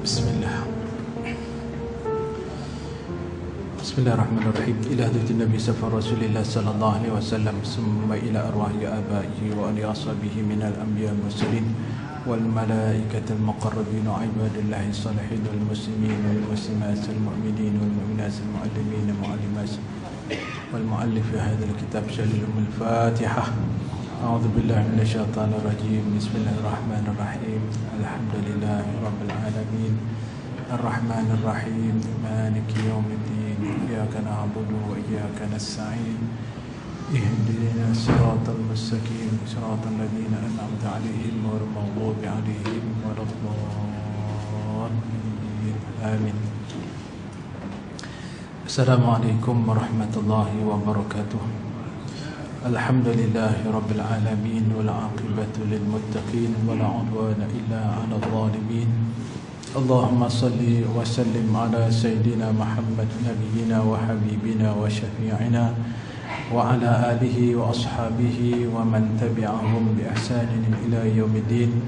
Bismillah. Bismillahirrahmanirrahim. Ila hadratin Nabi safar Rasulillah sallallahu alaihi wasallam, summa ila arwahi abaihi wa ali ashabihi minal anbiya wal mursalin wal malaikatil muqarrabin wa ibadillahi salihin wal muslimin wal muslimat wal mu'minin wal mu'minat wal muallimin wal muallimat wal muallif hadzal kitab syalilul Fatihah. A'udzu billahi minasyaitonir rajim. Bismillahirrahmanirrahim. Alhamdulillahi rabbil alamin. Arrahmanir rahim. Maliki yaumiddin. Iyyaka na'budu wa iyyaka nasta'in. Ihdinas siratal mustaqim. Siratal ladzina an'amta 'alaihim ghairil maghdubi 'alaihim waladdallin. Amin. Assalamualaikum warahmatullahi wabarakatuh. Alhamdulillahi rabbil alamin wal 'aqibatu lil muttaqin wala 'udwana illa 'alal zalimin. Allahumma salli wa sallim ala sayyidina Muhammad nabiyyina wa habibina wa syafi'ina wa ala alihi wa ashabihi wa man tabi'ahum bi ihsanin ila yaumiddin.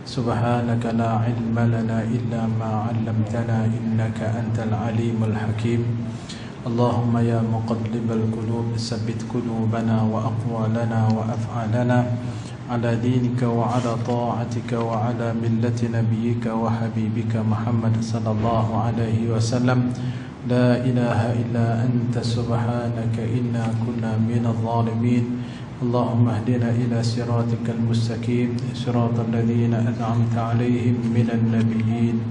Subhanaka la ilma lana illa ma 'allamtana innaka antal alimul hakim. Allahumma ya muqallibal qulub tsabbit qulubana wa aqwalana wa af'alana ala dinika wa ala ta'atika wa ala millati nabiyyika wa habibika Muhammad sallallahu alaihi wasallam. La ilaha illa anta subhanaka inna kunna minadh dhalimin. Allahumma ihdina ila siratikal mustaqim, siratal ladzina an'amta 'alaihim minan nabiyyin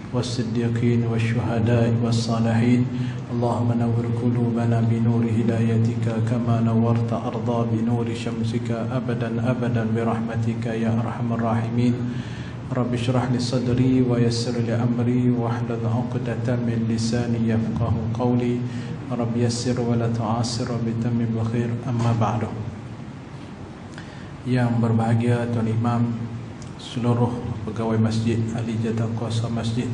والصديقين والشهداء والصالحين. اللهم نور قلوبنا بنور هدايتك كما نورت أرضا بنور شمسك أبدا أبدا برحمتك يا أرحم الراحمين. رب اشرح لي صدري ويسر لي أمري واحلل عقدة من لساني يفقه قولي. رب يسر ولا تعسر وبتمم بخير. أما بعد. Yang berbahagia Tuan Imam, seluruh pegawai masjid, ahli jatah kuasa masjid,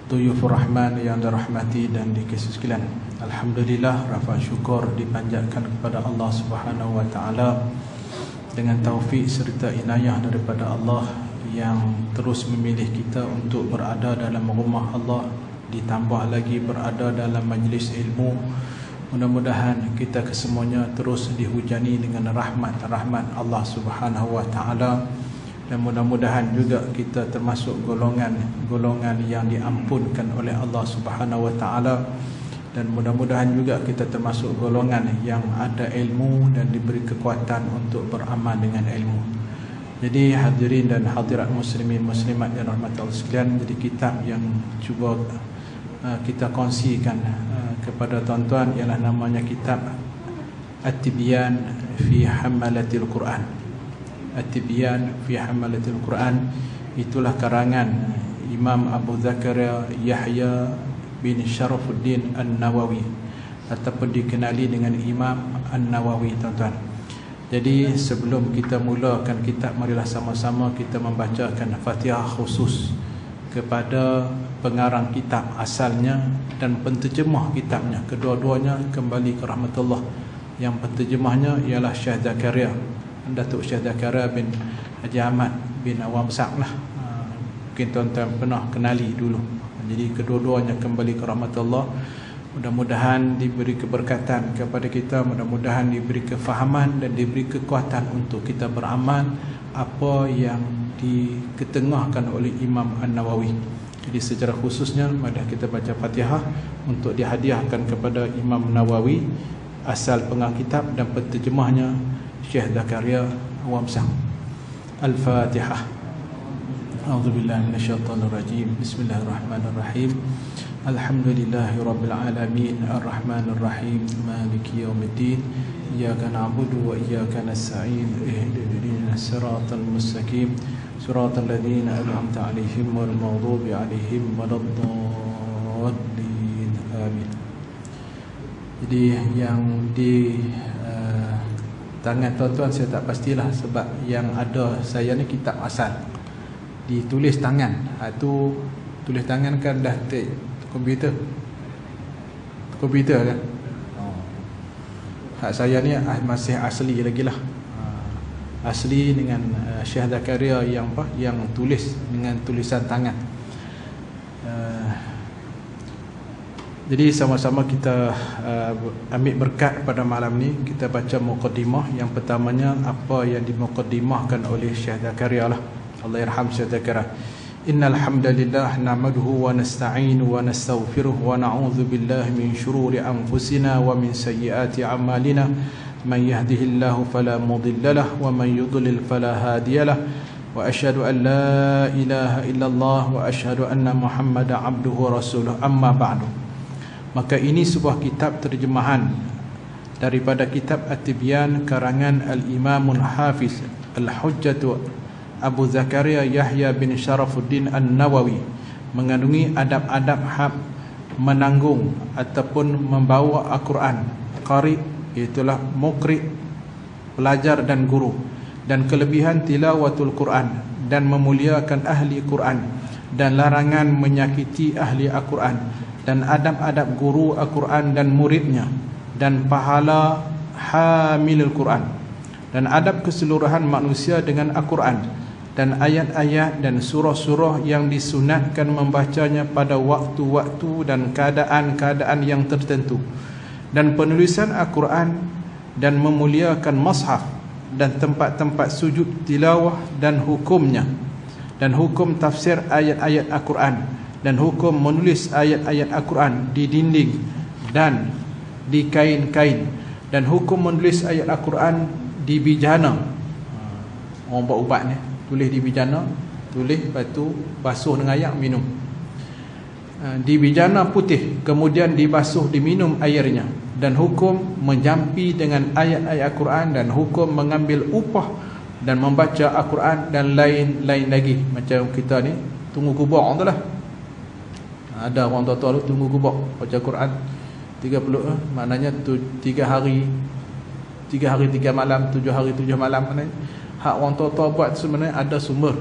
Tuyufur Rahman yang dirahmati dan dikasihi sekalian. Alhamdulillah, rafa syukur dipanjatkan kepada Allah Subhanahu wa taala dengan taufik serta inayah daripada Allah yang terus memilih kita untuk berada dalam rumah Allah, ditambah lagi berada dalam majlis ilmu. Mudah-mudahan kita kesemuanya terus dihujani dengan rahmat Allah Subhanahu wa taala. Dan mudah-mudahan juga kita termasuk golongan yang diampunkan oleh Allah Subhanahu wa taala, dan mudah-mudahan juga kita termasuk golongan yang ada ilmu dan diberi kekuatan untuk beramal dengan ilmu. Jadi hadirin dan hadirat muslimin muslimat yang rahmat Allah sekalian, jadi kitab yang cuba kita kongsikan kepada tuan-tuan ialah namanya kitab At-Tibyan fi Hamalatil Quran. At-Tibyan fi Hamalatil Quran, itulah karangan Imam Abu Zakaria Yahya bin Syarafuddin An-Nawawi, ataupun dikenali dengan Imam An-Nawawi, tuan-tuan. Jadi sebelum kita mulakan kitab, marilah sama-sama kita membacakan Fatihah khusus kepada pengarang kitab asalnya dan penterjemah kitabnya. Kedua-duanya kembali ke rahmatullah. Yang penterjemahnya ialah Syekh Zakaria, Datuk Syekh Zakaria bin Haji Ahmad bin Awam Sak lah. Mungkin tuan-tuan pernah kenali dulu. Jadi kedua-duanya kembali ke rahmatullah. Mudah-mudahan diberi keberkatan kepada kita, mudah-mudahan diberi kefahaman dan diberi kekuatan untuk kita beramal apa yang diketengahkan oleh Imam An-Nawawi. Jadi secara khususnya mari kita baca Fatihah untuk dihadiahkan kepada Imam Nawawi, asal pengarang kitab dan penterjemahnya Syekh Zakaria Awam Sak. Al-Fatihah. A'udzu billahi minasyaitonir rajim. Bismillahirrahmanirrahim. Alhamdulillahi rabbil alamin, arrahmanir rahim, maliki yaumiddin. Iyyaka na'budu wa iyyaka nasta'in. Ihdinas siratal mustaqim, siratal ladzina an'amta 'alaihim ghairil maghdubi 'alaihim waladdallin. Amin. Jadi yang di tangan tuan-tuan saya tak pastilah, sebab yang ada saya ni kitab asal ditulis tangan. Itu tulis tangan kan dah komputer kan. Hak saya ni masih asli lagi lah. Asli dengan Syekh Zakaria yang tulis dengan tulisan tangan. Jadi sama-sama kita ambil berkat pada malam ni. Kita baca muqaddimah. Yang pertamanya apa yang dimuqaddimahkan oleh Syekh Zakaria lah. Allah yarham Syekh Zakaria. Innal hamdalillah nahmaduhu wa nasta'inu wa nastaghfiruh wa na'udzu billahi min shururi anfusina wa min sayyiati a'malina. Man yahdihillahu fala mudilla lahu wa man yudlil fala hadiya lahu. Wa asyhadu an la ilaha illallah wa asyhadu anna Muhammadan abduhu wa rasuluh. Amma ba'du. Maka ini sebuah kitab terjemahan daripada kitab At-Tibyan karangan Al-Imamul Hafiz Al-Hujjatu Abu Zakaria Yahya bin Sharafuddin An-Nawawi, mengandungi adab-adab hab menanggung ataupun membawa Al-Quran. Qari itulah muqri, pelajar dan guru, dan kelebihan tilawatul Quran dan memuliakan ahli Quran, dan larangan menyakiti ahli Al-Quran, dan adab-adab guru Al-Quran dan muridnya, dan pahala hamilul Quran, dan adab keseluruhan manusia dengan Al-Quran, dan ayat-ayat dan surah-surah yang disunatkan membacanya pada waktu-waktu dan keadaan-keadaan yang tertentu, dan penulisan Al-Quran, dan memuliakan mushaf, dan tempat-tempat sujud tilawah dan hukumnya, dan hukum tafsir ayat-ayat Al-Quran, dan hukum menulis ayat-ayat Al-Quran di dinding dan di kain-kain, dan hukum menulis ayat Al-Quran di bijana. Orang buat ubat ni, tulis di bijana, tulis, lepas tu basuh dengan air, minum. Di bijana putih, kemudian dibasuh, diminum airnya, dan hukum menjampi dengan ayat-ayat Al-Quran, dan hukum mengambil upah dan membaca Al-Quran, dan lain-lain lagi. Macam kita ni tunggu kubur tu lah. Ada orang tua-tua tu tunggu kubur baca Quran 30, maknanya 3 hari 3 malam, 7 hari 7 malam. Hak orang tua-tua buat sebenarnya ada sumber.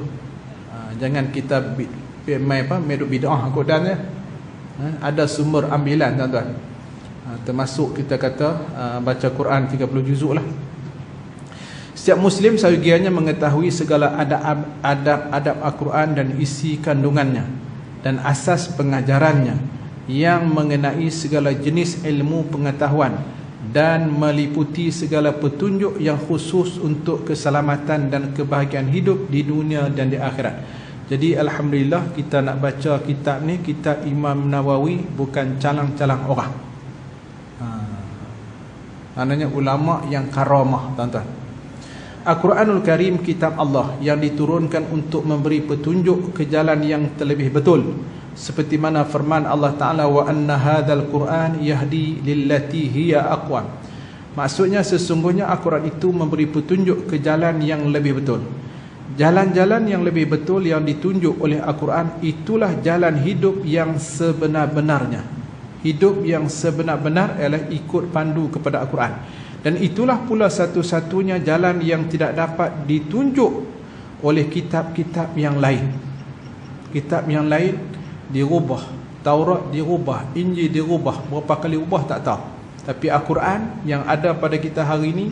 Jangan kita main meduk bid'ah Al-Quran ya. Ada sumber ambilan tuan-tuan. Termasuk kita kata baca Quran 30 juzuk lah. Setiap Muslim seyogianya mengetahui segala adab-adab Al-Quran dan isi kandungannya dan asas pengajarannya yang mengenai segala jenis ilmu pengetahuan dan meliputi segala petunjuk yang khusus untuk keselamatan dan kebahagiaan hidup di dunia dan di akhirat. Jadi alhamdulillah kita nak baca kitab ni, kitab Imam Nawawi, bukan calang-calang orang. Maknanya ulama yang karamah tuan-tuan. Al-Quranul Karim kitab Allah yang diturunkan untuk memberi petunjuk ke jalan yang terlebih betul, seperti mana firman Allah Ta'ala, wa anna hadzal Quran yahdi lillati hiya aqwam. Maksudnya sesungguhnya Al-Quran itu memberi petunjuk ke jalan yang lebih betul. Jalan-jalan yang lebih betul yang ditunjuk oleh Al-Quran, itulah jalan hidup yang sebenar-benarnya. Hidup yang sebenar-benar ialah ikut pandu kepada Al-Quran. Dan itulah pula satu-satunya jalan yang tidak dapat ditunjuk oleh kitab-kitab yang lain. Kitab yang lain dirubah, Taurat dirubah, Injil dirubah, berapa kali ubah tak tahu. Tapi Al-Quran yang ada pada kita hari ini,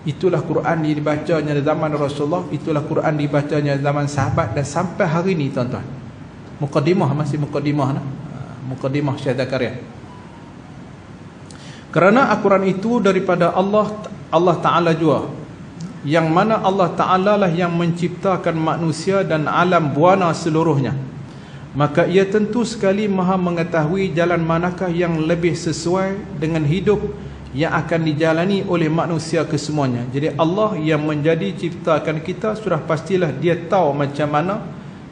itulah Quran yang dibacanya zaman Rasulullah, itulah Quran dibacanya zaman sahabat, dan sampai hari ini tuan-tuan. Muqaddimah, masih muqaddimah, muqaddimah Syekh Zakaria. Kerana Al-Quran itu daripada Allah Ta'ala jua, yang mana Allah Ta'ala lah yang menciptakan manusia dan alam buana seluruhnya, maka ia tentu sekali maha mengetahui jalan manakah yang lebih sesuai dengan hidup yang akan dijalani oleh manusia kesemuanya. Jadi Allah yang menjadi ciptakan kita, sudah pastilah dia tahu macam mana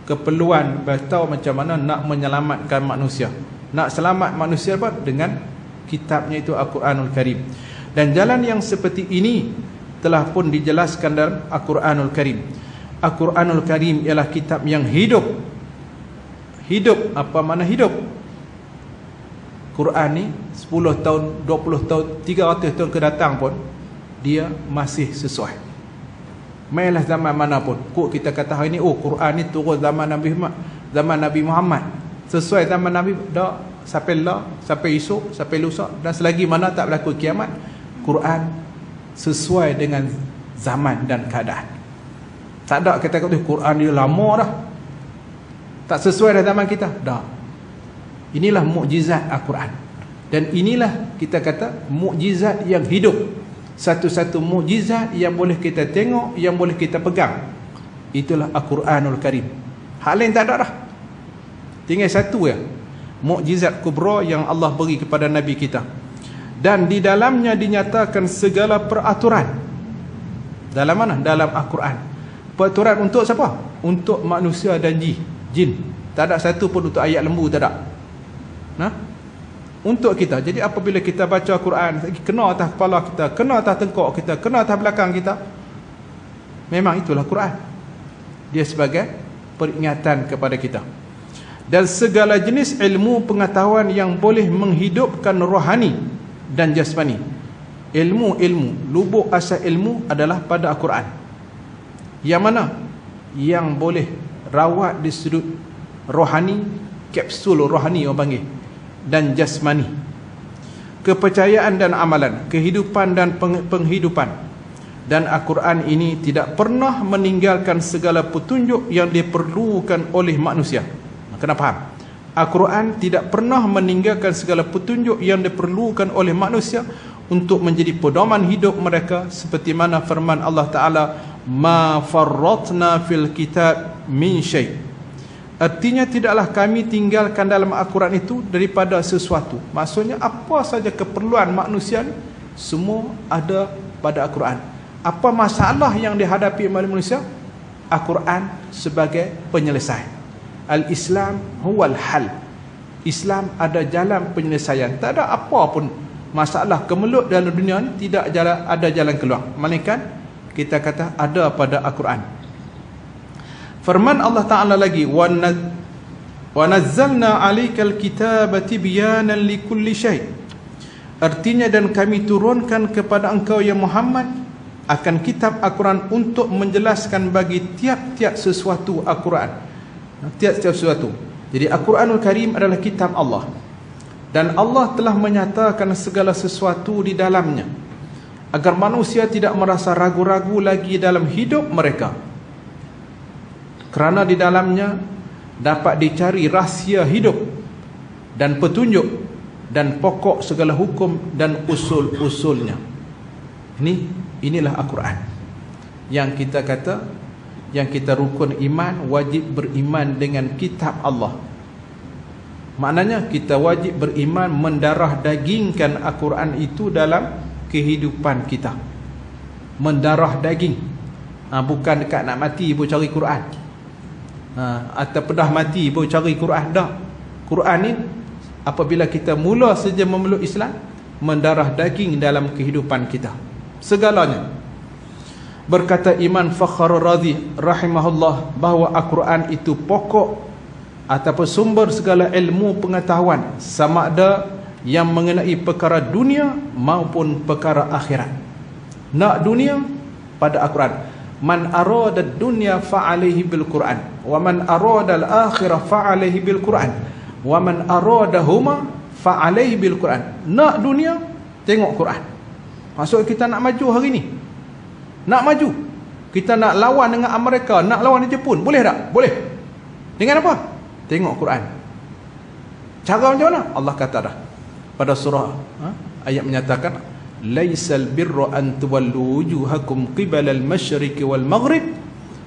keperluan, tahu macam mana nak menyelamatkan manusia, nak selamat manusia apa? Dengan kitabnya itu Al-Quranul Karim. Dan jalan yang seperti ini telah pun dijelaskan dalam Al-Quranul Karim. Al-Quranul Karim ialah kitab yang hidup. Hidup, apa mana hidup? Quran ni 10 tahun, 20 tahun, 300 tahun ke datang pun dia masih sesuai. Mainlah zaman mana pun. Kok kita kata hari ni, oh Quran ni turun zaman Nabi Muhammad. Sesuai zaman Nabi dah. Sampai lah, sampai esok, sampai lusa, dan selagi mana tak berlaku kiamat, Quran sesuai dengan zaman dan keadaan. Tak ada kata-kata Quran dia lama dah, tak sesuai dengan zaman kita. Dah, Inilah mukjizat Al-Quran. Dan inilah kita kata mukjizat yang hidup. Satu-satu mukjizat yang boleh kita tengok, yang boleh kita pegang. Itulah Al-Quranul Karim. Hal lain tak ada dah. Tinggal satu ya, mukjizat kubra yang Allah beri kepada Nabi kita. Dan di dalamnya dinyatakan segala peraturan. Dalam mana? Dalam Al-Quran. Peraturan untuk siapa? Untuk manusia dan jin. Tak ada satu pun untuk ayat lembu, tak ada. Nah, untuk kita. Jadi apabila kita baca Al-Quran, kena atas kepala kita, kena atas tengkok kita, kena atas belakang kita, memang itulah Quran. Dia sebagai peringatan kepada kita. Dan segala jenis ilmu pengetahuan yang boleh menghidupkan rohani dan jasmani. Ilmu lubuk asal ilmu adalah pada Al-Quran. Yang mana? Yang boleh rawat di sudut rohani, kapsul rohani orang panggil, dan jasmani. Kepercayaan dan amalan, kehidupan dan penghidupan. Dan Al-Quran ini tidak pernah meninggalkan segala petunjuk yang diperlukan oleh manusia. Kena faham, Al-Quran tidak pernah meninggalkan segala petunjuk yang diperlukan oleh manusia untuk menjadi pedoman hidup mereka, seperti mana firman Allah Ta'ala, ma farratna fil kitab min syai'. Artinya tidaklah kami tinggalkan dalam Al-Quran itu daripada sesuatu. Maksudnya apa saja keperluan manusia ni, semua ada pada Al-Quran. Apa masalah yang dihadapi oleh manusia, Al-Quran sebagai penyelesai. Al-Islam huwal hal. Islam ada jalan penyelesaian. Tak ada apa pun masalah kemelut dalam dunia ni, tidak ada jalan keluar, melainkan kita kata ada pada Al-Quran. Firman Allah Ta'ala lagi, wa nazzalna 'alaikal kitaba tibyanan likulli syai'. Artinya, dan kami turunkan kepada engkau ya Muhammad akan kitab Al-Quran untuk menjelaskan bagi tiap-tiap sesuatu Al-Quran. Tiap-tiap sesuatu. Jadi Al-Quranul Karim adalah kitab Allah, dan Allah telah menyatakan segala sesuatu di dalamnya agar manusia tidak merasa ragu-ragu lagi dalam hidup mereka, kerana di dalamnya dapat dicari rahsia hidup dan petunjuk dan pokok segala hukum dan usul-usulnya. Inilah Al-Quran yang kita kata, yang kita rukun iman, wajib beriman dengan kitab Allah. Maknanya kita wajib beriman, mendarah dagingkan Al-Quran itu dalam kehidupan kita. Mendarah daging, bukan dekat nak mati baru cari Quran, atau pedah mati baru cari Quran. Dah, Quran ni apabila kita mula saja memeluk Islam, mendarah daging dalam kehidupan kita segalanya. Berkata Imam Fakhrul Razi rahimahullah bahawa Al-Quran itu pokok ataupun sumber segala ilmu pengetahuan, sama ada yang mengenai perkara dunia maupun perkara akhirat. Nak dunia pada Al-Quran. Man arada dunya fa'alaihi bil Quran, wa man arada al-akhirah fa'alaihi bil Quran, wa man aradahuma fa'alaihi bil Quran. Nak dunia, tengok Quran. Maksud kita nak maju hari ni, nak maju, kita nak lawan dengan Amerika, nak lawan dengan Jepun, boleh tak? Boleh. Dengan apa? Tengok Quran. Cara macam mana? Allah kata dah pada surah ayat menyatakan, laisal birra an tuwallu wujuhakum qibala al-masyriqi wal maghrib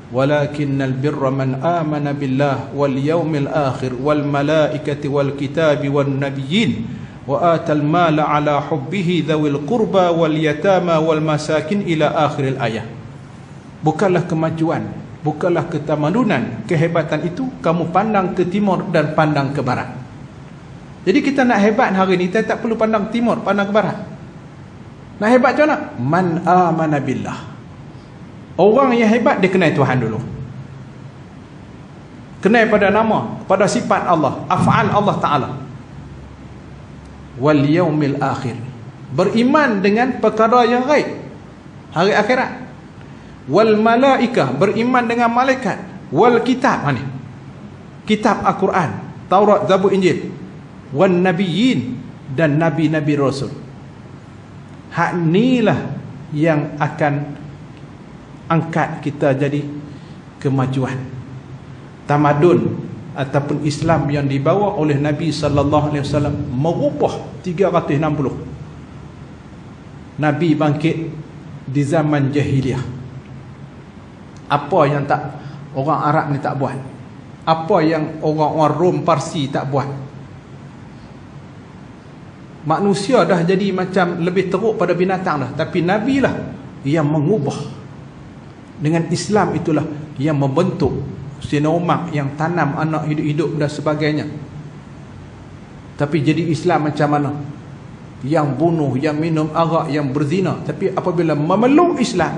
walakinnal birra man amana billah wal yawmil akhir wal malaikati wal kitabi wan nabiyyin wa atal mala ala hubbihi dhawil qurba wal yatama wal masakin ila akhiril ayat. Bukanlah kemajuan, bukanlah ketamadunan, kehebatan itu kamu pandang ke timur dan pandang ke barat. Jadi kita nak hebat hari ni, kita tak perlu pandang timur, pandang ke barat. Nak hebat macam mana? Man amana billah. Orang yang hebat dia kenal Tuhan dulu, kenal pada nama, pada sifat Allah, af'al Allah Ta'ala. Wal yaumil akhir, beriman dengan perkara yang gaib, hari akhirat. Wal malaikah, beriman dengan malaikat. Wal kitab, mana? Kitab Al-Quran, Taurat, Zabur, Injil. Wan nabiyyin, dan nabi-nabi rasul. Hak inilah yang akan angkat kita jadi kemajuan. Tamadun ataupun Islam yang dibawa oleh Nabi sallallahu alaihi wasallam merubah 360. Nabi bangkit di zaman jahiliah. Apa yang tak orang Arab ni tak buat? Apa yang orang-orang Rom, Parsi tak buat? Manusia dah jadi macam lebih teruk pada binatang dah, tapi Nabi lah yang mengubah. Dengan Islam itulah yang membentuk sinomak, yang tanam anak hidup-hidup dan sebagainya. Tapi jadi Islam macam mana? Yang bunuh, yang minum arak, yang berzina. Tapi apabila memeluk Islam,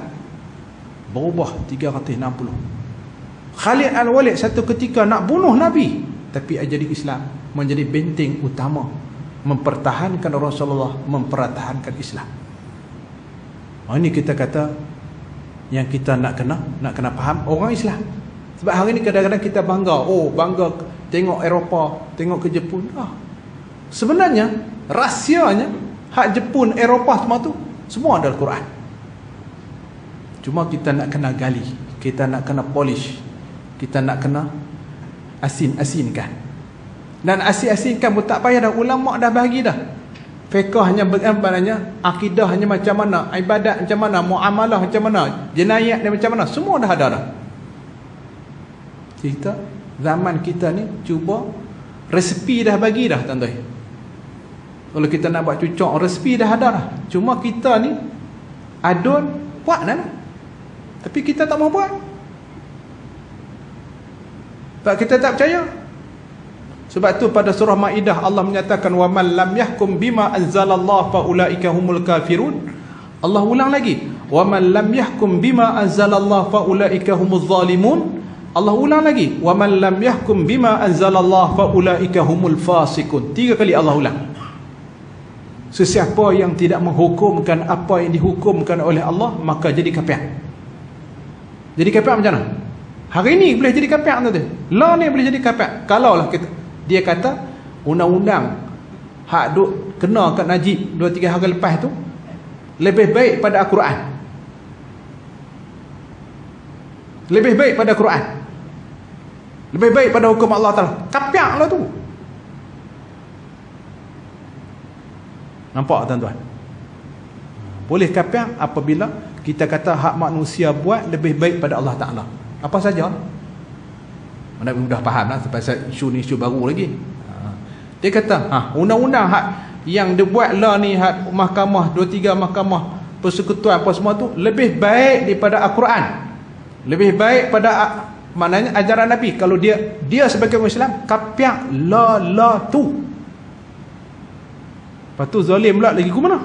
berubah 360. Khalid Al-Walid satu ketika nak bunuh Nabi, tapi jadi Islam, menjadi benteng utama, mempertahankan Rasulullah, mempertahankan Islam. Ini kita kata yang kita nak kena faham orang Islam. Sebab hari ni kadang-kadang kita bangga, bangga tengok Eropah, tengok ke Jepun. Sebenarnya rahsianya hak Jepun, Eropah semua adalah Quran. Cuma kita nak kena gali, kita nak kena polish, kita nak kena asin-asinkan. Dan asin-asinkan pun tak payah dah, ulama dah bagi dah. Fiqh hanya bergambarnya, akidah hanya macam mana, ibadat macam mana, muamalah macam mana, jenayat dia macam mana, semua dah ada dah. Kita zaman kita ni cuba resepi dah bagi dah tuan-tuan. Kalau kita nak buat cucuk, resepi dah ada dah. Cuma kita ni adun buat dah. Tapi kita tak mau buat. Sebab kita tak percaya. Sebab tu pada surah Maidah Allah menyatakan wa man lam yahkum bima anzalallah fa ulaika humul kafirun. Allah ulang lagi, wa man lam yahkum bima anzalallah fa ulaika humuz zalimun. Allah ulang lagi, wa man lam yahkum bima anzalallah fa ulaika humul fasiqun. 3 kali Allah ulang. Sesiapa yang tidak menghukumkan apa yang dihukumkan oleh Allah, maka jadi kafir. Jadi kafir macam mana? Hari ni boleh jadi kafir tu. Law ni boleh jadi kafir. Kalau lah dia kata undang-undang hak duk kena kat Najib 2-3 hari lepas tu lebih baik pada Al-Quran. Lebih baik pada Quran. Lebih baik pada hukum Allah Ta'ala. Kafir lah tu. Nampak tuan-tuan? Boleh kafir apabila kita kata hak manusia buat lebih baik pada Allah Ta'ala. Apa saja. Anda mudah faham lah pasal isu ni isu baru lagi. Dia kata undang-undang hak yang dibuat lah ni, hak mahkamah 2-3 mahkamah persekutuan apa semua tu lebih baik daripada Al-Quran. Lebih baik pada maknanya ajaran Nabi. Kalau dia sebagai orang Islam kafir la tu. Lepas tu zalim pula lagi ke mana?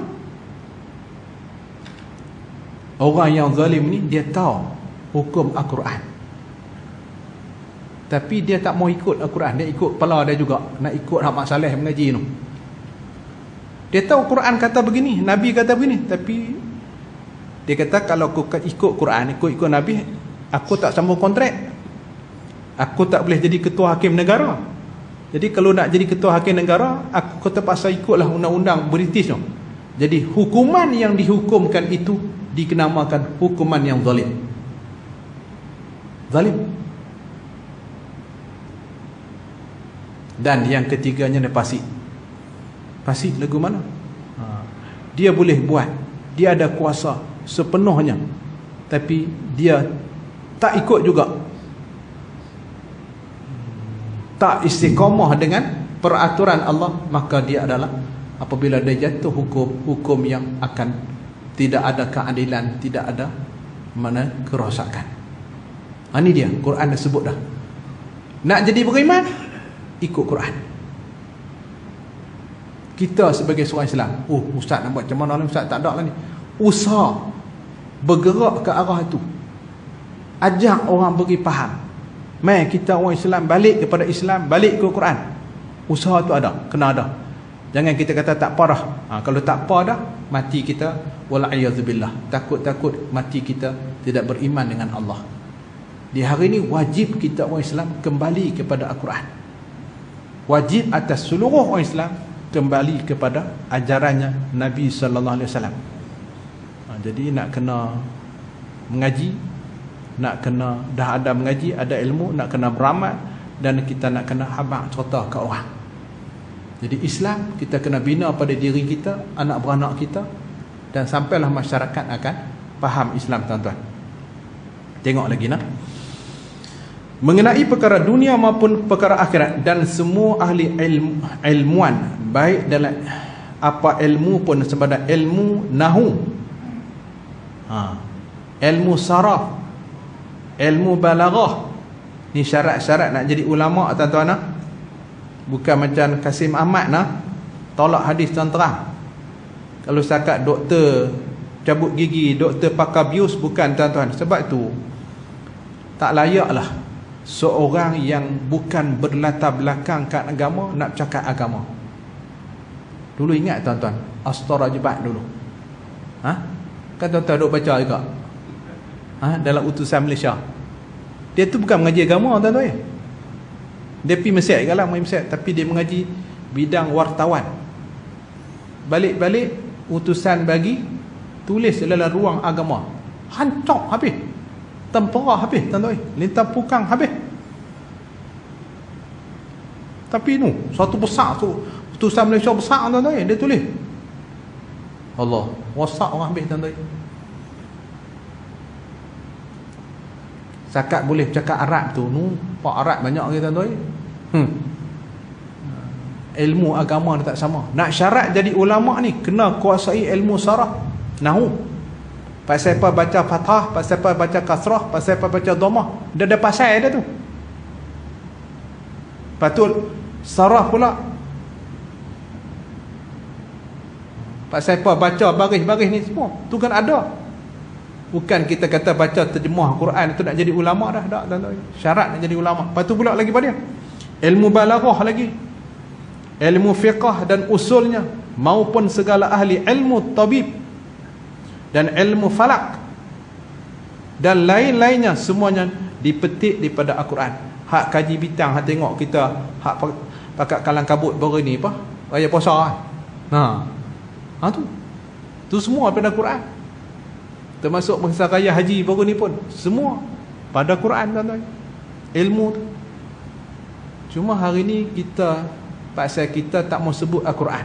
Orang yang zalim ni dia tahu hukum Al-Quran, tapi dia tak mau ikut Al-Quran. Dia ikut kepala dia juga, nak ikut hak Mak Saleh mengaji tu. Dia tahu Quran kata begini, Nabi kata begini, tapi dia kata kalau aku ikut Quran, ikut Nabi, aku tak sambung kontrak. Aku tak boleh jadi ketua hakim negara. Jadi kalau nak jadi ketua hakim negara, aku terpaksa ikutlah undang-undang British tu. Jadi hukuman yang dihukumkan itu dikenamakan hukuman yang zalim. Zalim. Dan yang ketiganya ni fasik. Fasik lagu mana? Dia boleh buat, dia ada kuasa sepenuhnya, tapi dia tak ikut juga, tak istiqamah dengan peraturan Allah, maka dia adalah apabila dia jatuh hukum yang akan tidak ada keadilan, tidak ada mana kerosakan. Ini dia Quran dah sebut dah. Nak jadi beriman, ikut Quran. Kita sebagai seorang Islam, ustaz nak buat macam mana ni ustaz, tak ada lah ni. Usaha bergerak ke arah itu. Ajak orang pergi faham. Mai kita orang Islam balik kepada Islam, balik ke Quran. Usaha tu ada, kena ada. Jangan kita kata tak apa dah. Kalau tak apa dah, mati kita wala'iyadzubillah. Takut-takut mati kita tidak beriman dengan Allah. Di hari ini wajib kita orang Islam kembali kepada Al-Quran. Wajib atas seluruh orang Islam kembali kepada ajarannya Nabi sallallahu alaihi wasallam. Jadi nak kena mengaji, nak kena dah ada mengaji, ada ilmu, nak kena beramal, dan kita nak kena habaq cerita ke orang. Jadi Islam kita kena bina pada diri kita, anak beranak kita, dan sampailah masyarakat akan faham Islam, tuan-tuan. Tengok lagi nak. Mengenai perkara dunia maupun perkara akhirat, dan semua ahli ilmuan, baik dalam apa ilmu pun, sebagai ilmu nahu, ilmu saraf, ilmu balaghah. Ni syarat-syarat nak jadi ulama, tuan-tuan. Bukan macam Kasim Ahmad tolak hadis terang-terang. Kalau setakat doktor cabut gigi, doktor pakar bius, bukan, tuan-tuan. Sebab tu tak layaklah seorang yang bukan berlatar belakang kat agama nak cakap agama. Dulu ingat, tuan-tuan, Astarajibat dulu. Kan tuan-tuan duk baca juga dalam utusan Malaysia. Dia tu bukan mengaji agama, tuan-tuan. Dia pergi Mesir juga lah, Mesir, tapi dia mengaji bidang wartawan. Balik-balik utusan bagi tulis dalam ruang agama. Hancur habis. Tempera habis, tuan-tuan. Lintang pukang habis. Tapi tu satu besar tu, utusan Malaysia besar, tuan-tuan, dia tulis. Allah, wasak orang habis, tuan-tuan. Sakat boleh cakap Arab tu, Pak Arab banyak lagi, tuan-tuan. Ilmu agama dia tak sama. Nak syarat jadi ulama ni kena kuasai ilmu saraf, nahu. Pasal apa baca fathah, pasal apa baca kasrah, pasal apa baca dhammah. Dia ada pasal dia tu. Patul saraf pula. Pasal apa baca baris-baris ni semua. Tu kan ada. Bukan kita kata baca terjemah Quran itu nak jadi ulama dah. Tak, tuan-tuan. Syarat nak jadi ulama. Lepas tu pula lagi pada ilmu balaghah lagi. Ilmu fiqh dan usulnya, maupun segala ahli ilmu tabib dan ilmu falak dan lain-lainnya, semuanya dipetik daripada Al-Quran. Hak kaji bintang, hak tengok kita hak pakat kalang kabut baru ni apa? Raya puasa tu semua pada Quran. Termasuk masa raya haji baru ni pun semua pada Quran, tuan-tuan. Ilmu tu. Cuma hari ni pasal kita tak mau sebut Al-Quran.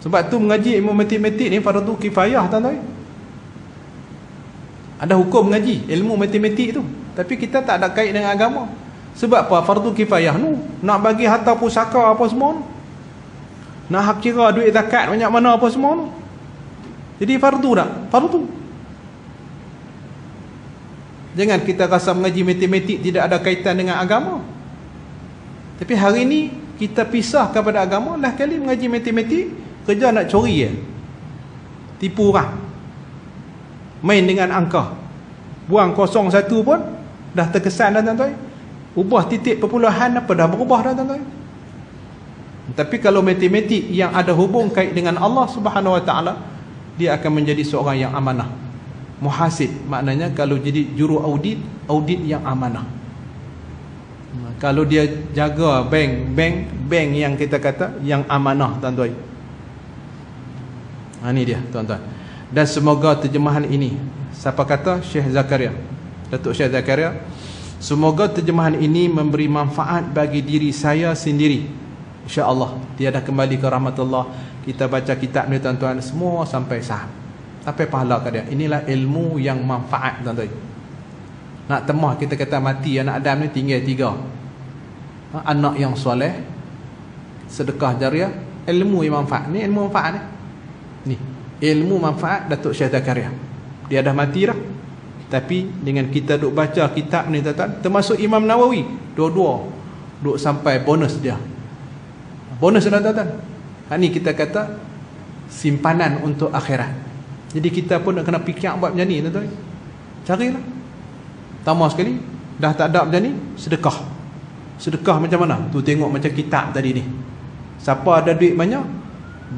Sebab tu mengaji ilmu matematik ni fardu kifayah, tuan-tuan. Ada hukum mengaji ilmu matematik tu, tapi kita tak ada kait dengan agama. Sebab apa? Fardu kifayah tu nak bagi harta pusaka apa semua tu, nak hak kira duit zakat banyak mana apa semua tu. Jadi fardu tak? Fardu. Jangan kita rasa mengaji matematik tidak ada kaitan dengan agama. Tapi hari ni kita pisah kepada agama lah kali mengaji matematik, kerja nak curi je. Tipu orang. Main dengan angka. Buang 01 pun dah terkesan dah, tuan-tuan. Ubah titik perpuluhan apa dah berubah dah, tuan-tuan. Tapi kalau matematik yang ada hubung kait dengan Allah Subhanahu Wa Taala, dia akan menjadi seorang yang amanah. Muhasib maknanya kalau jadi juru audit yang amanah. Kalau dia jaga bank yang kita kata yang amanah, tuan-tuan. Ini dia, tuan-tuan. Dan semoga terjemahan ini, siapa kata? Syekh Zakaria, Datuk Syekh Zakaria, semoga terjemahan ini memberi manfaat bagi diri saya sendiri, insya-Allah. Dia dah kembali ke rahmatullah. Kita baca kitab ni, tuan-tuan, semua sampai sah, sampai pahala ke dia. Inilah ilmu yang manfaat, tuan-tuan. Nak temah kita kata mati anak Adam ni tinggal 3. Anak yang soleh, sedekah jariah, ilmu yang manfaat. Ni ilmu manfaat ni. Ni ilmu manfaat Datuk Syekh Zakaria. Dia dah mati dah, tapi dengan kita duk baca kitab ni, tuan-tuan, termasuk Imam Nawawi, dua-dua duk sampai bonus dia. Bonus dah, tuan-tuan. Ni kita kata simpanan untuk akhirat. Jadi kita pun nak kena fikir buat macam ni, tuan-tuan. Carilah. Tambah sekali, dah tak ada macam ni, sedekah. Sedekah macam mana? Tu tengok macam kitab tadi ni. Siapa ada duit banyak,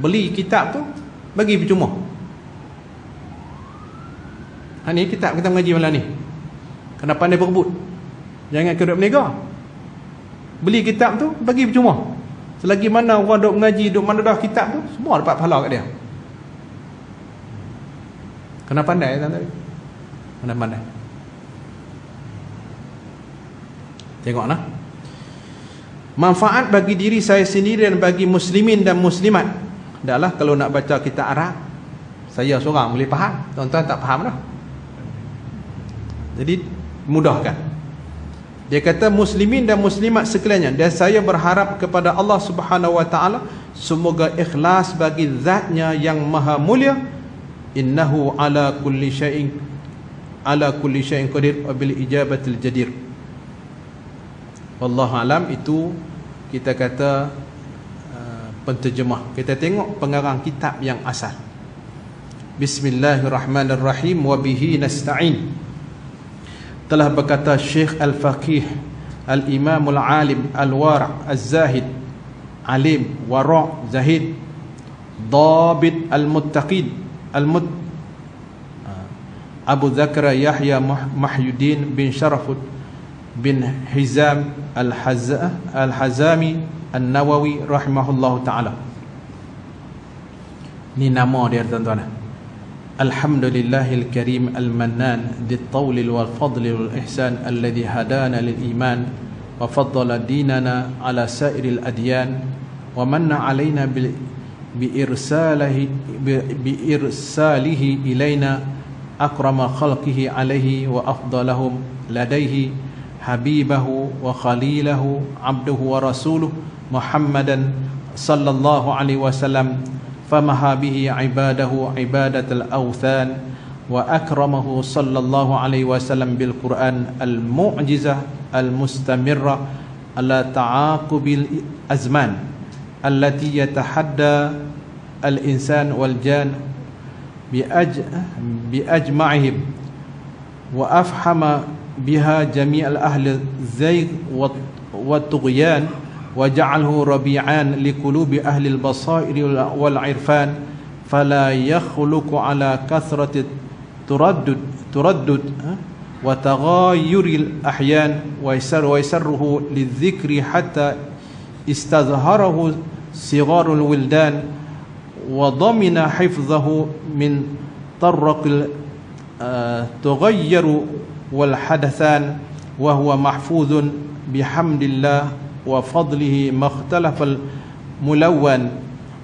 beli kitab tu, bagi percuma. Ni kitab kita mengaji malam ni. Kena pandai berebut. Jangan kena berniaga. Beli kitab tu, bagi percuma. Selagi mana orang duk mengaji, duk mana dah kitab tu, semua dapat pahala kat dia. Kena pandai, tuan-tuan. Kena pandai. Tengoklah. Manfaat bagi diri saya sendiri dan bagi muslimin dan muslimat. Dahlah kalau nak baca kitab Arab, saya seorang boleh faham, tuan-tuan tak faham dah. Jadi mudahkan. Dia kata muslimin dan muslimat sekalian, dan saya berharap kepada Allah Subhanahu wa taala semoga ikhlas bagi zatnya yang maha mulia. Innahu ala kulli syai'in qadir wa bil ijabatil jadir. Wallahu alam. Itu kita kata penterjemah. Kita tengok pengarang kitab yang asal. Bismillahirrahmanirrahim. Wa bihi nasta'in. Telah berkata Syekh Al-Faqih Al-Imam Al-Alim Al-Wara' Al-Zahid, alim, wara', zahid, Dabit Al-Muttaqin Abu Zakra Yahya Mahyuddin bin Sharafud bin Hizam Al-Hazami An-Nawawi rahimahullahu ta'ala. Ini nama dia, tuan-tuan. Alhamdulillahil karim al-mannan dit-tawlil wal fadli wal ihsan alladhi hadana lil iman wa faddala dinana ala sairil adyan wa manna alaina bi irsalihi ilaina akrama khalqihi alaihi wa afdalahum ladaihi habibahu wa khalilahu abduhu wa rasuluh Muhammadan sallallahu alaihi wasallam famaha bihi ibadahu ibadatul awthan wa akramahu sallallahu alaihi wasallam bil Quran al mu'jizah al mustamirrah ala ta'aqubil azman allati yatahadda al insan wal jan bi ajma'ihim wa afhama biha jami'al ahli zayg wa tughyan wa ja'alhu rabi'an liqulubi ahli al-basair wal 'irfan fala yakhluqu ala kathrati turaddud wa taghayyur al-ahyan wa yasarruhu lidh-dhikri hatta istazharahu sigharul wildan wa dhamina hifdhahu min tarraq tughayyir wal hadathan wa huwa mahfuzun bihamdillah wa fadlihi makhtalafal mulawwan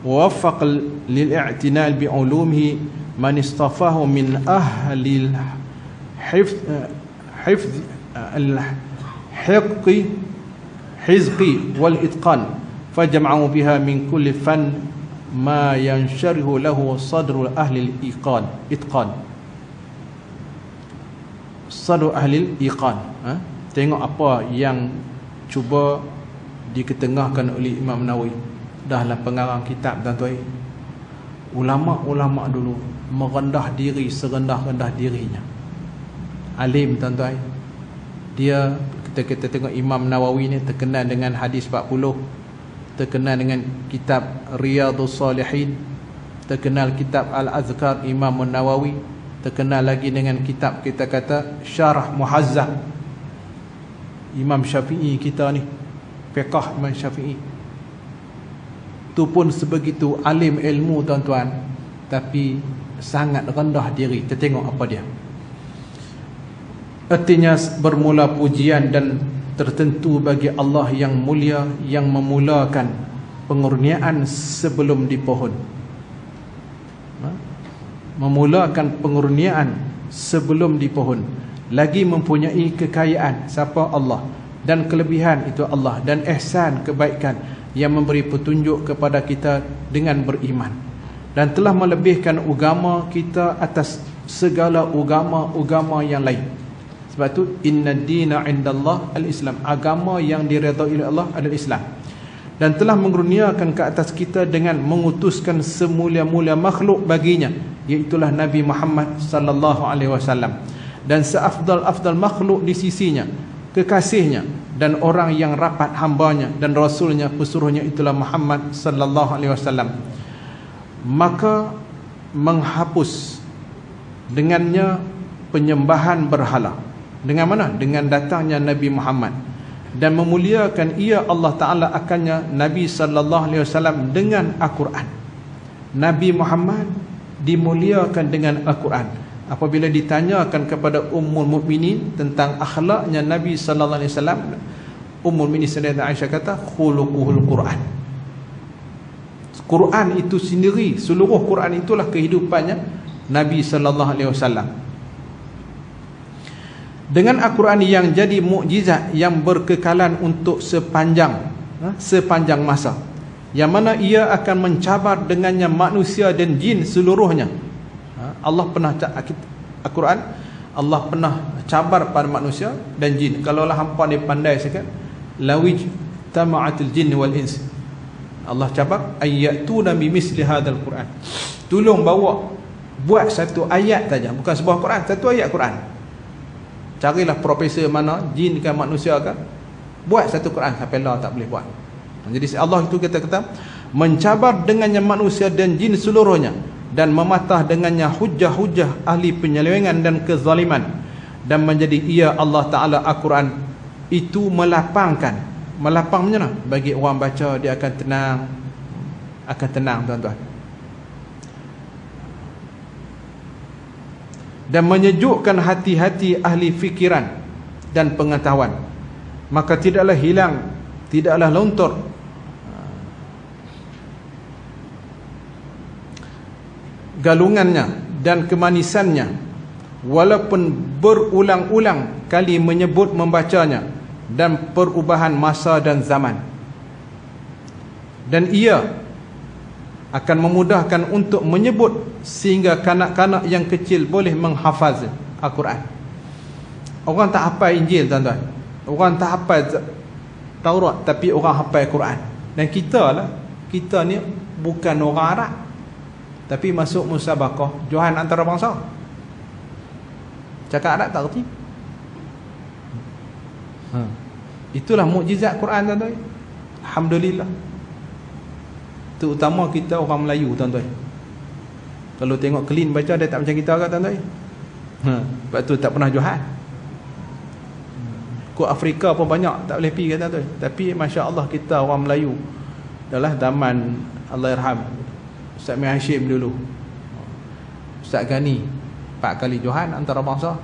wa waffaqa lil i'tinal bi ulumihi man istafahu min ahli hizqi wal itqan fajma'u biha min kulli fan ma yansharihu lahu sadru ahli itqan sadru ahli iqan. Tengok apa yang cuba diketengahkan oleh Imam Nawawi. Dahlah pengarang kitab, tuan-tuan. Ulama-ulama dulu merendah diri serendah-rendah dirinya. Alim, tuan-tuan. Dia, kita tengok Imam Nawawi ni terkenal dengan hadis 40, terkenal dengan kitab Riyadhus Salihin, terkenal kitab Al-Azkar Imam Nawawi, terkenal lagi dengan kitab kita kata Syarah Muhazzab Imam Syafi'i kita ni, fiqh Imam Syafi'i. Tu pun sebegitu alim ilmu, tuan-tuan, tapi sangat rendah diri. Kita tengok apa dia. Artinya bermula pujian dan tertentu bagi Allah yang mulia, yang memulakan pengurniaan sebelum dipohon. Memulakan pengurniaan sebelum dipohon. Lagi mempunyai kekayaan, siapa? Allah. Dan kelebihan itu Allah. Dan ihsan, kebaikan, yang memberi petunjuk kepada kita dengan beriman. Dan telah melebihkan agama kita atas segala agama-agama yang lain. Sebab itu inna dina indallah al-Islam. Agama yang diredai oleh Allah adalah Islam. Dan telah mengurniakan ke atas kita dengan mengutuskan semulia-mulia makhluk baginya, iaitulah Nabi Muhammad sallallahu alaihi wasallam. Dan seafdal-afdal makhluk di sisinya, kekasihnya, dan orang yang rapat hambanya dan rasulnya, pesuruhnya, itulah Muhammad sallallahu alaihi wasallam. Maka menghapus dengannya penyembahan berhala. Dengan mana? Dengan datangnya Nabi Muhammad. Dan memuliakan ia Allah Ta'ala akannya Nabi sallallahu alaihi wasallam dengan Al-Quran. Nabi Muhammad dimuliakan dengan Al-Quran. Apabila ditanyakan kepada Ummul Mukminin tentang akhlaknya Nabi sallallahu alaihi wasallam, Ummul Mukminin Sayyidatina Aisyah kata khuluquhul Quran. Quran itu sendiri, seluruh Quran itulah kehidupannya Nabi sallallahu alaihi wasallam. Dengan Al-Quran yang jadi mukjizat yang berkekalan untuk sepanjang masa, yang mana ia akan mencabar dengannya manusia dan jin seluruhnya. Allah pernah Al-Quran, Allah pernah cabar pada manusia dan jin. Kalaulah hampa ni pandai sikit, lawij tama'atil jin wal ins, Allah cabar ayatuna bimisli hadzal Quran. Tolong buat satu ayat saja, bukan sebuah Quran, satu ayat Quran. Carilah profesor mana, jin ke manusia ke, buat satu Quran sampai Allah tak boleh buat. Jadi Allah itu kata mencabar dengannya manusia dan jin seluruhnya, dan mematah dengannya hujah-hujah ahli penyelewengan dan kezaliman, dan menjadi ia Allah Ta'ala Al-Quran itu melapang macam mana? Bagi orang baca dia akan tenang tuan-tuan, dan menyejukkan hati-hati ahli fikiran dan pengetahuan. Maka tidaklah hilang, tidaklah luntur galungannya dan kemanisannya, walaupun berulang-ulang kali menyebut membacanya, dan perubahan masa dan zaman. Dan ia akan memudahkan untuk menyebut, sehingga kanak-kanak yang kecil boleh menghafaz Al-Quran. Orang tak hafal Injil tuan-tuan, orang tak hafal Taurat, tapi orang hafal Quran. Dan kita ni bukan orang Arab, tapi masuk musabaqah Johan antarabangsa. Cakap Arab tak erti. Itulah mukjizat Quran tuan-tuan. Alhamdulillah. Terutama kita orang Melayu tuan-tuan. Kalau tengok clean baca, dia tak macam kita kan tuan-tuan. Sebab tu tak pernah Johan. Kok Afrika pun banyak tak boleh pergi kan tuan-tuan. Tapi Masya Allah kita orang Melayu, adalah zaman Allahyarham Ustaz Mir Hashim dulu, Ustaz Ghani 4 kali Johan antarabangsa.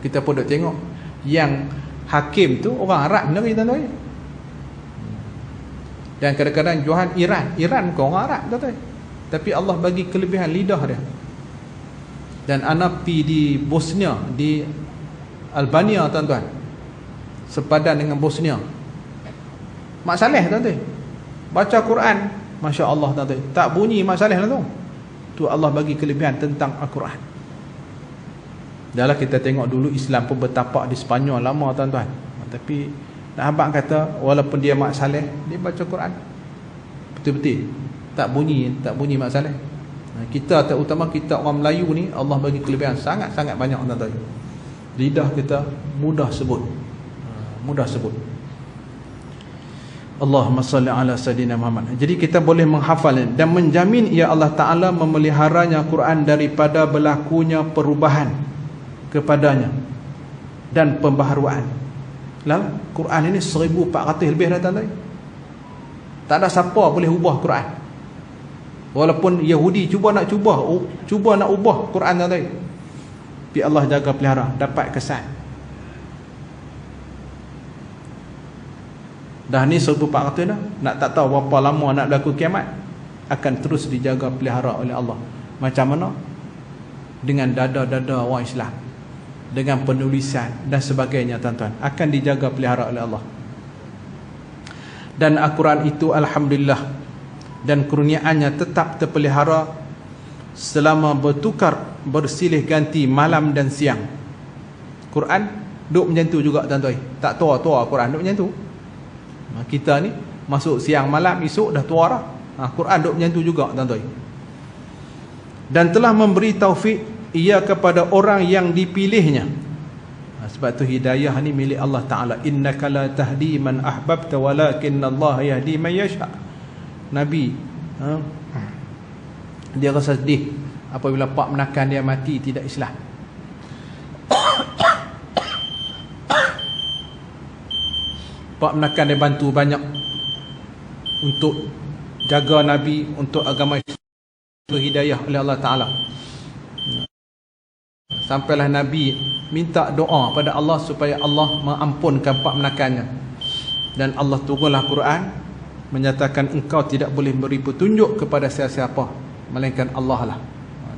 Kita pun duk tengok yang hakim tu orang Arab sendiri tuan-tuan. Dan kadang-kadang Johan Iran bukan orang Arab tuan-tuan, tapi Allah bagi kelebihan lidah dia. Dan anak pergi di Bosnia, di Albania tuan-tuan, sepadan dengan Bosnia. Mak Saleh tuan-tuan baca Quran, Masya Allah tuan-tuan, tak bunyi Mak Saleh lah tu. Tu Allah bagi kelebihan tentang Al-Quran. Dahlah kita tengok dulu Islam pun bertapak di Sepanyol lama tuan-tuan, tapi nak abang kata walaupun dia Mak Saleh, dia baca Quran betul-betul tak bunyi Mak Saleh. Kita terutama kita orang Melayu ni, Allah bagi kelebihan sangat-sangat banyak tuan-tuan. Lidah kita mudah sebut. Allahumma salli ala Sayyidina Muhammad. Jadi kita boleh menghafal dan menjamin ya Allah Ta'ala memeliharanya Quran daripada berlakunya perubahan kepadanya dan pembaharuan. Quran ini 1400 lebih dah tuan-tuan. Tak ada siapa boleh ubah Quran. Walaupun Yahudi cuba nak ubah Quran tuan-tuan, tapi Allah jaga pelihara, dapat kesan. Dah ni 1400 dah, nak tak tahu berapa lama nak berlaku kiamat, akan terus dijaga pelihara oleh Allah. Macam mana? Dengan dada-dada orang Islam, dengan penulisan dan sebagainya tuan-tuan, akan dijaga pelihara oleh Allah. Dan Al-Quran itu alhamdulillah, dan kurniaannya tetap terpelihara selama bertukar bersilih ganti malam dan siang. Quran duk macam tu juga tuan-tuan, tak tua-tua Quran duk macam tu. Kita ni masuk siang malam, esok dah tua dah. Quran duk macam tu juga tuan-tuan. Dan telah memberi taufik ia kepada orang yang dipilihnya. Sebab tu hidayah ni milik Allah Ta'ala. Innaka la tahdi man ahbabta walakinna Allah yahdi man yasha. Nabi dia rasa sedih apabila pak menakan dia mati tidak Islam. Pak menakan dia bantu banyak untuk jaga Nabi, untuk agama Islam, hidayah oleh Allah Ta'ala. Sampailah Nabi minta doa pada Allah supaya Allah mengampunkan pak menakannya. Dan Allah turunlah Quran menyatakan engkau tidak boleh beri petunjuk kepada siapa-siapa melainkan Allah lah.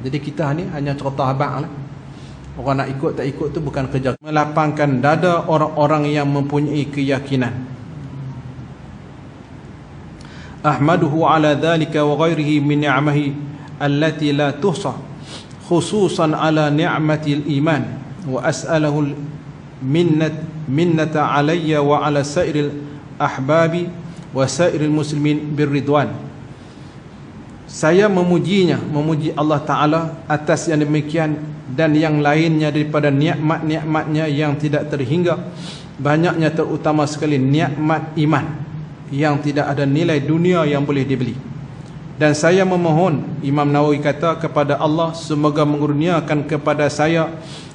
Jadi kita ni hanya cerita habaq lah. Orang nak ikut tak ikut tu bukan kerja. Melapangkan dada orang-orang yang mempunyai keyakinan. Ahmaduhu ala dhalika wa ghairihi min ni'amahi allati la tuhsa khususan ala ni'matil iman wa as'alahu minnata alayya wa ala sairil ahbabi wa sairil muslimin birridwan. Saya memujinya, memuji Allah Ta'ala atas yang demikian dan yang lainnya daripada nikmat-nikmatnya yang tidak terhingga. Banyaknya terutama sekali nikmat iman yang tidak ada nilai dunia yang boleh dibeli. Dan saya memohon, Imam Nawawi kata, kepada Allah semoga mengurniakan kepada saya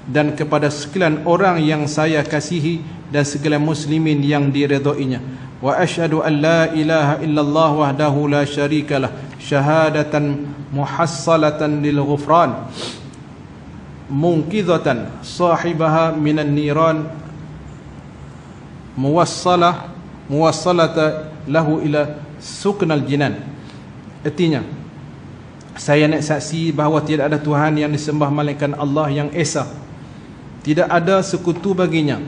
dan kepada sekalian orang yang saya kasihi dan sekalian muslimin yang diredainya. Wa asyhadu an la ilaha illallah wahdahu la syarikalah syahadatan muhassalatan lil ghufran munqidhatan sahibaha minan niran muwassalata lahu ila suknal jinan. Artinya, saya nak saksi bahawa tidak ada Tuhan yang disembah melainkan Allah yang Esa. Tidak ada sekutu baginya,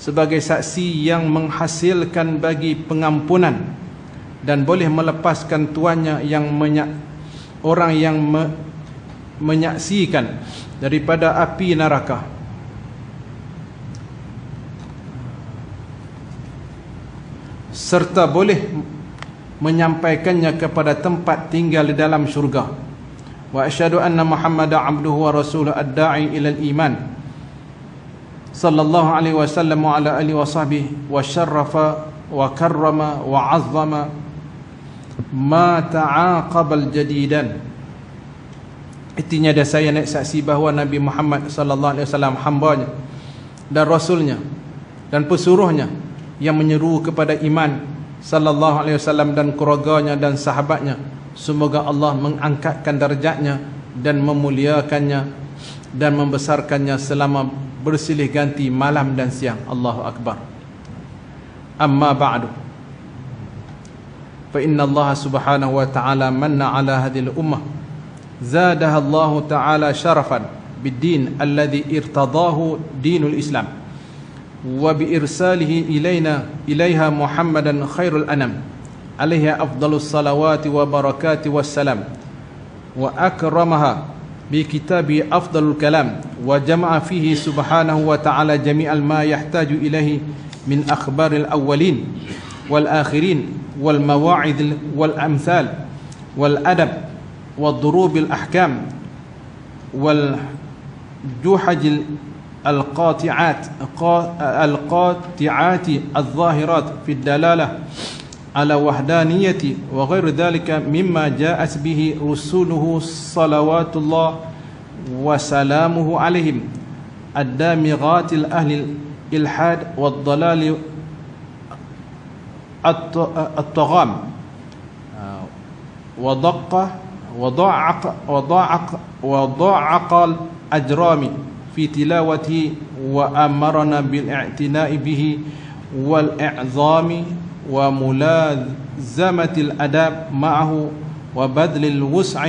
sebagai saksi yang menghasilkan bagi pengampunan dan boleh melepaskan tuannya yang orang yang menyaksikan daripada api neraka. Serta boleh menyampaikannya kepada tempat tinggal di dalam syurga. Wa asyhadu anna Muhammadan abduhu wa rasuluhu ad-da'i ila al-iman sallallahu alaihi wasallam wa ala alihi wa sahbihi wa syarrafa wa karrama wa 'azzama ma ta'aqaba al-jadidan. Artinya dia saya nak saksi bahawa Nabi Muhammad sallallahu alaihi wasallam hamba-Nya dan rasulnya dan pesuruhnya yang menyeru kepada iman sallallahu alaihi wasallam dan keluarganya dan sahabatnya. Semoga Allah mengangkatkan darjatnya dan memuliakannya dan membesarkannya selama bersilih ganti malam dan siang. Allahu akbar. Amma ba'du. Fa inna Allah subhanahu wa ta'ala manna ala hadhihi al-ummah zadaha Allah ta'ala sharafan bid-din alladhi irtadahu dinul Islam wa bi irsalihi ilaiha Muhammadan khairul anam alaihi afdalus salawati wa barakati wassalam wa akramaha bi kitabi afdalul kalam wa jama'a fihi subhanahu wa ta'ala jami'al ma yahtaju ilaihi min akhbaril awwalin wal akhirin wal mawa'id wal amthal wal adab wal durubil ahkam wal juhajil القاطعات الظاهرات في الدلالة على وحدانية وغير ذلك مما جاءت به رسوله صلوات الله وسلامه عليهم الدامغات الأهل الإلحاد والضلال الطغام وضاعق الأجرام في تلاوته وأمرنا بالاعتناء به والإعظام وملازمة الأداب معه وبذل الوسع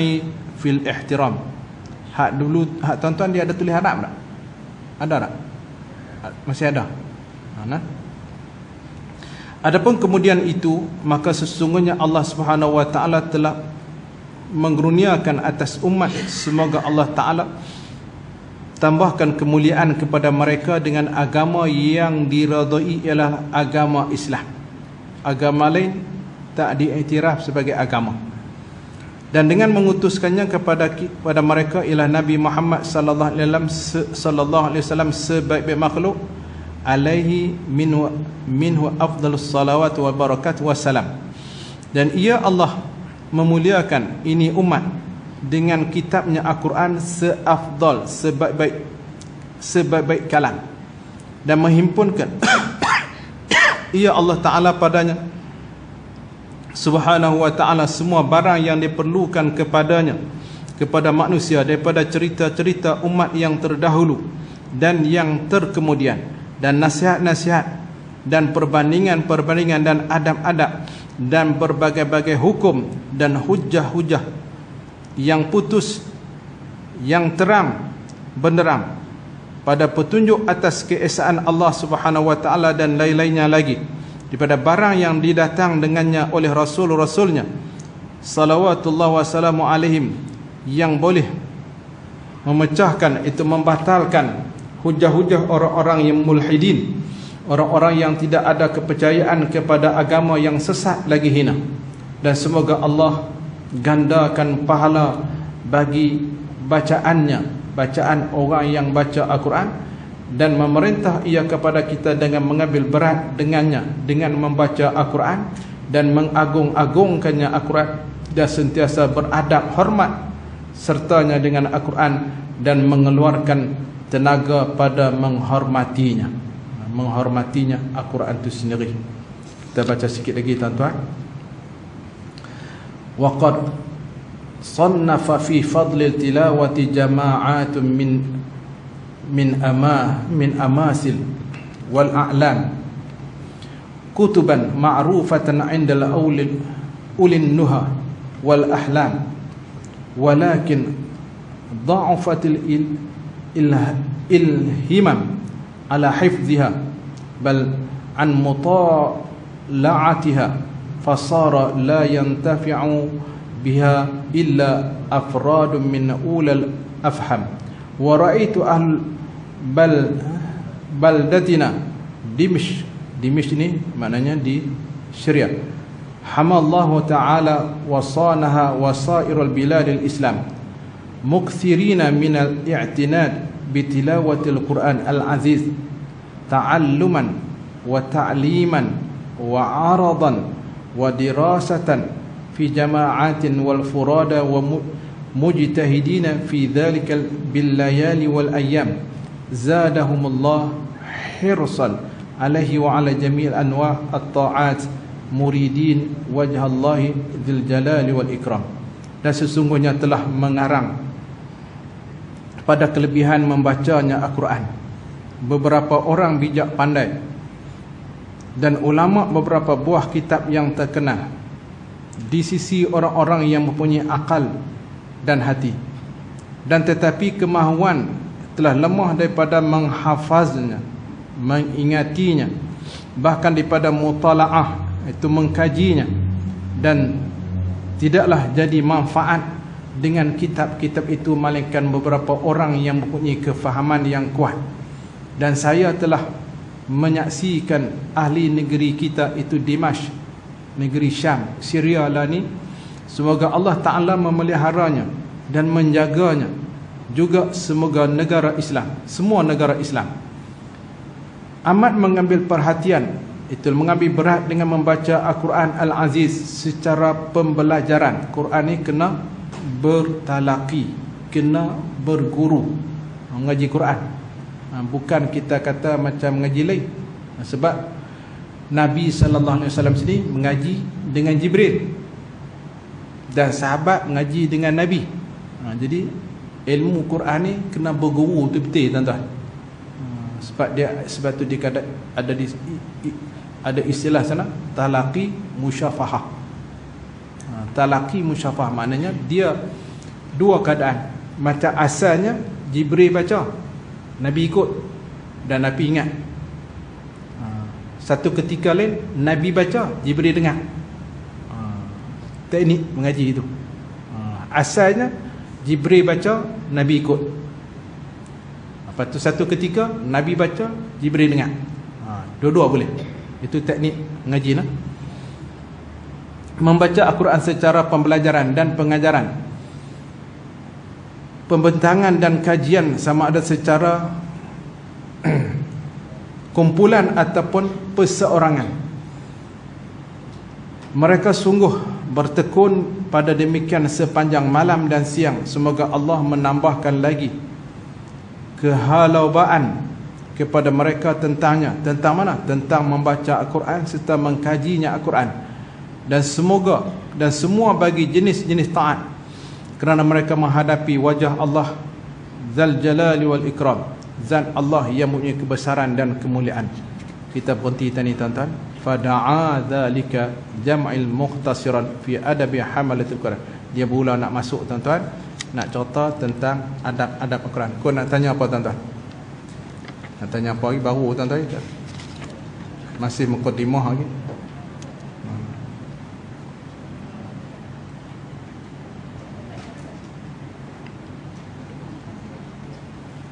في الاحترام. Hak dulu, hak tuan-tuan dia ada tulis Arab tak? Ada tak? Masih ada. Nah. Adapun kemudian itu, maka sesungguhnya Allah Subhanahu wa taala telah mengurniakan atas umat, semoga Allah taala tambahkan kemuliaan kepada mereka dengan agama yang diredai ialah agama Islam. Agama lain tak diiktiraf sebagai agama. Dan dengan mengutuskannya kepada mereka ialah Nabi Muhammad sallallahu alaihi wasallam sebaik-baik makhluk, alaihi minhu afdalus salawat wa barakat wassalam. Dan ia Allah memuliakan ini umat dengan kitabnya Al-Quran seafdal, sebaik-baik kalam, dan menghimpunkan ia Allah Ta'ala padanya subhanahu wa ta'ala semua barang yang diperlukan kepadanya, kepada manusia daripada cerita-cerita umat yang terdahulu dan yang terkemudian, dan nasihat-nasihat dan perbandingan-perbandingan dan adab-adab dan berbagai-bagai hukum dan hujah-hujah yang putus, yang terang benderang pada petunjuk atas keesaan Allah Subhanahu wa taala dan lain-lainnya lagi daripada barang yang didatang dengannya oleh rasul-rasulnya salawatullah wassalamu alaihim, yang boleh memecahkan, itu membatalkan hujah-hujah orang-orang yang mulhidin, orang-orang yang tidak ada kepercayaan kepada agama yang sesat lagi hina. Dan semoga Allah gandakan pahala bagi bacaannya, bacaan orang yang baca Al-Quran, dan memerintah ia kepada kita dengan mengambil berat dengannya, dengan membaca Al-Quran dan mengagung-agungkannya Al-Quran, dan sentiasa beradab hormat sertanya dengan Al-Quran, dan mengeluarkan tenaga pada menghormatinya Al-Quran itu sendiri. Kita baca sikit lagi tuan-tuan. Waqad sannafa fi fadlil tilawati jama'atun min amasil wal a'lam kutuban ma'rufatan 'inda ulin nuha wal ahlam, walakin dha'afatil ilhimam ala hifdhiha bal an mutala'atiha fasara la yantafi'u biha illa afradun min ulal afham, wa ra'aitu ahl baldatina Dimishq ni maknanya di Syria, hamallahu ta'ala wa sanaha wa sairul biladil islam mukthirina min al-i'tinad bitilawatil Quran al-aziz ta'alluman wa ta'liman wa 'aradan wa dirasatan fi jama'atin wal furada wa mujtahidina fi dhalika bil layali wal ayyam zadahumullah hirsan alaihi wa ala jami'il anwa' at-ta'at muridin wajhallahi dzil jalali wal ikram. Dan sesungguhnya telah mengarang pada kelebihan membacanya Al-Quran beberapa orang bijak pandai dan ulama beberapa buah kitab yang terkenal di sisi orang-orang yang mempunyai akal dan hati, dan tetapi kemahuan telah lemah daripada menghafaznya, mengingatinya, bahkan daripada mutala'ah, itu mengkajinya, dan tidaklah jadi manfaat dengan kitab-kitab itu melainkan beberapa orang yang mempunyai kefahaman yang kuat. Dan saya telah menyaksikan ahli negeri kita itu Dimashq, negeri Syam, Syria lah ni, semoga Allah Ta'ala memeliharanya dan menjaganya, juga semoga negara Islam, semua negara Islam amat mengambil perhatian, itu mengambil berat dengan membaca Al-Quran Al-Aziz secara pembelajaran. Quran ni kena bertalaki, kena berguru, mengaji Quran, bukan kita kata macam mengaji lain. Sebab Nabi sallallahu alaihi wasallam sini mengaji dengan Jibril, dan sahabat mengaji dengan Nabi. Jadi ilmu Quran ni kena berguru betul-betul tuan-tuan. Sebab tu dia ada istilah sana talaqi musyafahah. Talaqi musyafahah maknanya dia dua keadaan. Macam asalnya Jibril baca, Nabi ikut dan Nabi ingat. Satu ketika lain Nabi baca, Jibril dengar. Teknik mengaji itu. Asalnya Jibril baca, Nabi ikut. Lepas tu satu ketika Nabi baca, Jibril dengar. Dua-dua boleh. Itu teknik mengaji lah. Membaca Al-Quran secara pembelajaran dan pengajaran, pembentangan dan kajian, sama ada secara kumpulan ataupun perseorangan. Mereka sungguh bertekun pada demikian sepanjang malam dan siang. Semoga Allah menambahkan lagi kehalauan kepada mereka tentangnya. Tentang mana? Tentang membaca Al-Quran serta mengkajinya Al-Quran. Dan semoga dan semua bagi jenis-jenis taat, kerana mereka menghadapi wajah Allah Dzal Jalali wal Ikram, Zat Allah yang mempunyai kebesaran dan kemuliaan. Kita berhenti tadi tuan-tuan. Fada'a dzalika jam'il muhtasiran fi adabi hamalatul Quran. Dia mula nak masuk tuan-tuan, nak cerita tentang adab-adab Al-Quran. Kau nak tanya apa tuan-tuan? Nak tanya apa lagi baru tuan-tuan? Masih mukadimah lagi.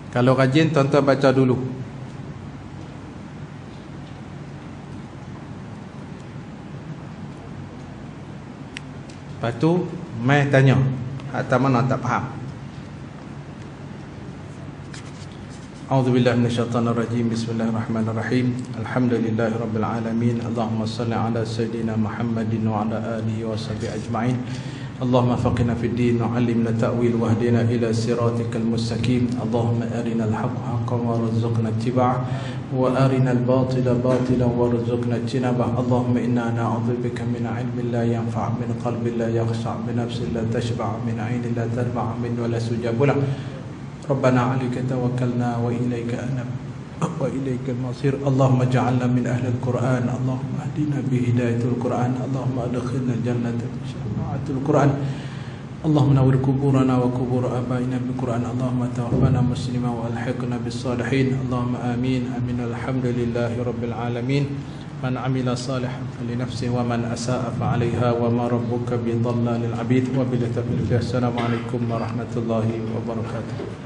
Kalau rajin tuan-tuan baca dulu. Lepas tu mai tanya atau mana tak faham. A'udzubillahi minasyaitonirrajim. Bismillahirrahmanirrahim. Alhamdulillahirabbil alamin. Allahumma shalli ala sayidina Muhammadin wa ala alihi washabihi ajma'in. Allahumma faqihna fid din wa 'allimna ta'wil wahdina ila siratikal mustaqim. Allahumma arinal haqqa haqqan warzuqna ittiba'ah wa arinal batila batilan warzuqna ijtinabah. Allahumma inna na'udzubika min 'ilmin la yanfa', min qalbin la yakhsha', min nafsin la tashba', min 'ainin la tarma', min wa la sujabu lah. Rabbana 'alaika tawakkalna wa ilaika anab wa ilaikal masir. Allahumma ja'alna min ahli al-Qur'an. Allahumma ahdina bi hidayatil Qur'an. Allahumma adkhilna al-jannata bi syafa'atil Qur'an. Allahumma nawwir kuburana wa kubur abaina bil Qur'an. Allahumma tawaffana musliman wa alhiqna bis salihin. Allahumma amin. Amin. Alhamdulillahi rabbil alamin. Man 'amila salihan falinafsihi wa man asa'a fa 'alayha wa ma rabbuka bidhallalil 'abid. Wa bil tawfiq. Assalamu alaikum warahmatullahi wabarakatuh.